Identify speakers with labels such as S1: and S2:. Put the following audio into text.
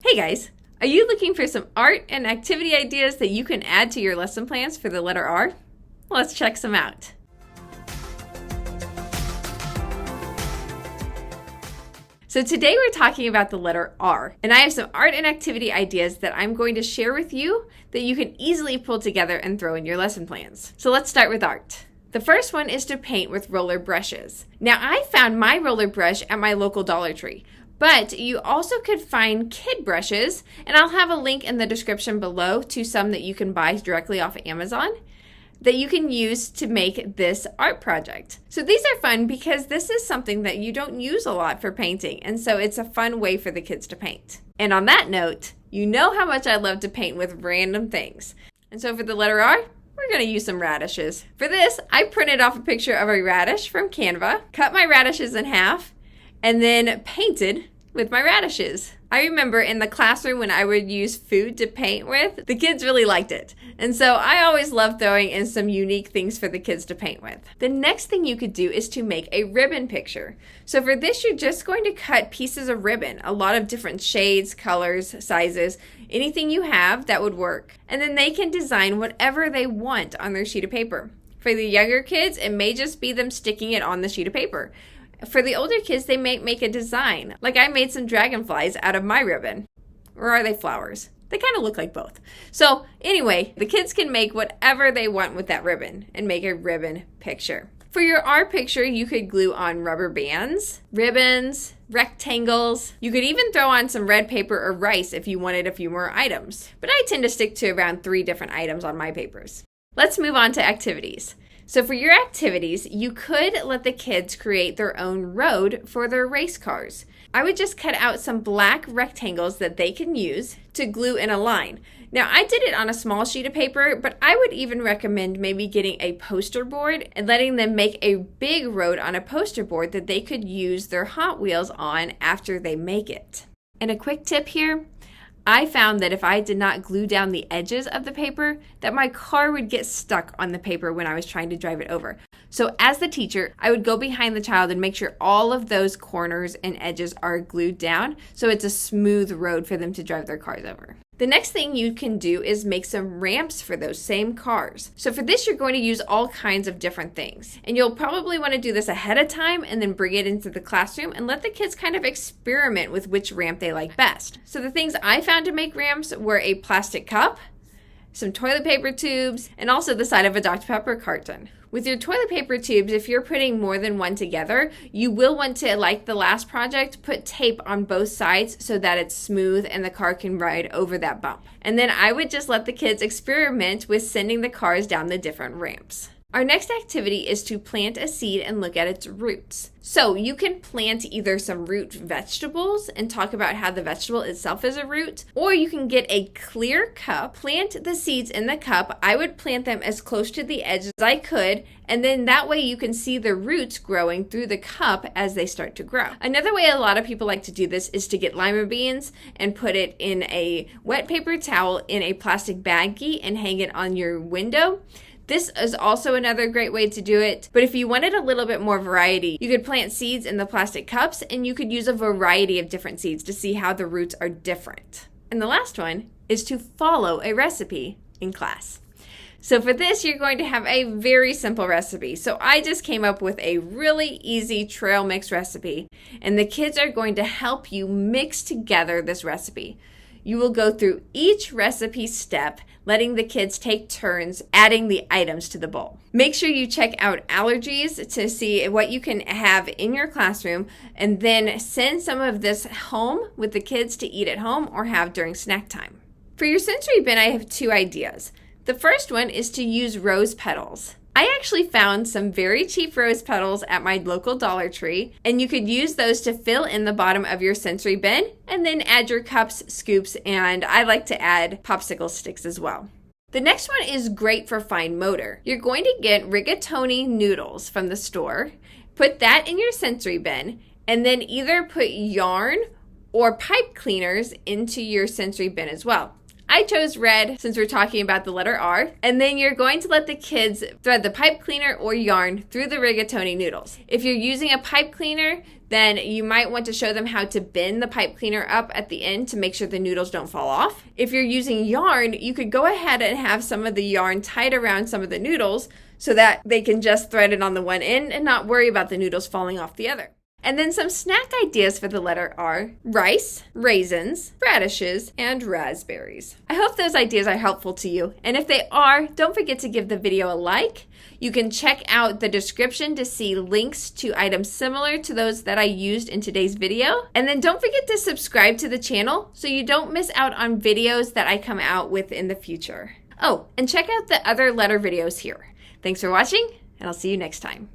S1: Hey guys, are you looking for some art and activity ideas that you can add to your lesson plans for the letter R? Let's check some out. So today we're talking about the letter R, and I have some art and activity ideas that I'm going to share with you that you can easily pull together and throw in your lesson plans. So let's start with art. The first one is to paint with roller brushes. Now I found my roller brush at my local Dollar Tree, but you also could find kid brushes, and I'll have a link in the description below to some that you can buy directly off of Amazon that you can use to make this art project. So these are fun because this is something that you don't use a lot for painting, and so it's a fun way for the kids to paint. And on that note, you know how much I love to paint with random things. And so for the letter R, we're gonna use some radishes. For this, I printed off a picture of a radish from Canva, cut my radishes in half, and then painted with my radishes. I remember in the classroom when I would use food to paint with, the kids really liked it. And so I always love throwing in some unique things for the kids to paint with. The next thing you could do is to make a ribbon picture. So for this, you're just going to cut pieces of ribbon, a lot of different shades, colors, sizes, anything you have that would work. And then they can design whatever they want on their sheet of paper. For the younger kids, it may just be them sticking it on the sheet of paper. For the older kids, they may make a design. Like I made some dragonflies out of my ribbon. Or are they flowers? They kind of look like both. So anyway, the kids can make whatever they want with that ribbon and make a ribbon picture. For your R picture, you could glue on rubber bands, ribbons, rectangles. You could even throw on some red paper or rice if you wanted a few more items. But I tend to stick to around 3 different items on my papers. Let's move on to activities. So for your activities, you could let the kids create their own road for their race cars. I would just cut out some black rectangles that they can use to glue in a line. Now I did it on a small sheet of paper, but I would even recommend maybe getting a poster board and letting them make a big road on a poster board that they could use their Hot Wheels on after they make it. And a quick tip here, I found that if I did not glue down the edges of the paper, that my car would get stuck on the paper when I was trying to drive it over. So as the teacher, I would go behind the child and make sure all of those corners and edges are glued down so it's a smooth road for them to drive their cars over. The next thing you can do is make some ramps for those same cars. So for this, you're going to use all kinds of different things. And you'll probably want to do this ahead of time and then bring it into the classroom and let the kids kind of experiment with which ramp they like best. So the things I found to make ramps were a plastic cup, some toilet paper tubes, and also the side of a Dr. Pepper carton. With your toilet paper tubes, if you're putting more than one together, you will want to, like the last project, put tape on both sides so that it's smooth and the car can ride over that bump. And then I would just let the kids experiment with sending the cars down the different ramps. Our next activity is to plant a seed and look at its roots. So you can plant either some root vegetables and talk about how the vegetable itself is a root, or you can get a clear cup, plant the seeds in the cup. I would plant them as close to the edge as I could, and then that way you can see the roots growing through the cup as they start to grow. Another way a lot of people like to do this is to get lima beans and put it in a wet paper towel in a plastic baggie and hang it on your window. This is also another great way to do it, but if you wanted a little bit more variety, you could plant seeds in the plastic cups and you could use a variety of different seeds to see how the roots are different. And the last one is to follow a recipe in class. So for this, you're going to have a very simple recipe. So I just came up with a really easy trail mix recipe, and the kids are going to help you mix together this recipe. You will go through each recipe step, letting the kids take turns adding the items to the bowl. Make sure you check out allergies to see what you can have in your classroom, and then send some of this home with the kids to eat at home or have during snack time. For your sensory bin, I have 2 ideas. The first one is to use rose petals. I actually found some very cheap rose petals at my local Dollar Tree, and you could use those to fill in the bottom of your sensory bin and then add your cups, scoops, and I like to add popsicle sticks as well. The next one is great for fine motor. You're going to get rigatoni noodles from the store, put that in your sensory bin, and then either put yarn or pipe cleaners into your sensory bin as well. I chose red since we're talking about the letter R. And then you're going to let the kids thread the pipe cleaner or yarn through the rigatoni noodles. If you're using a pipe cleaner, then you might want to show them how to bend the pipe cleaner up at the end to make sure the noodles don't fall off. If you're using yarn, you could go ahead and have some of the yarn tied around some of the noodles so that they can just thread it on the one end and not worry about the noodles falling off the other. And then some snack ideas for the letter R: rice, raisins, radishes, and raspberries. I hope those ideas are helpful to you. And if they are, don't forget to give the video a like. You can check out the description to see links to items similar to those that I used in today's video. And then don't forget to subscribe to the channel so you don't miss out on videos that I come out with in the future. Oh, and check out the other letter videos here. Thanks for watching, and I'll see you next time.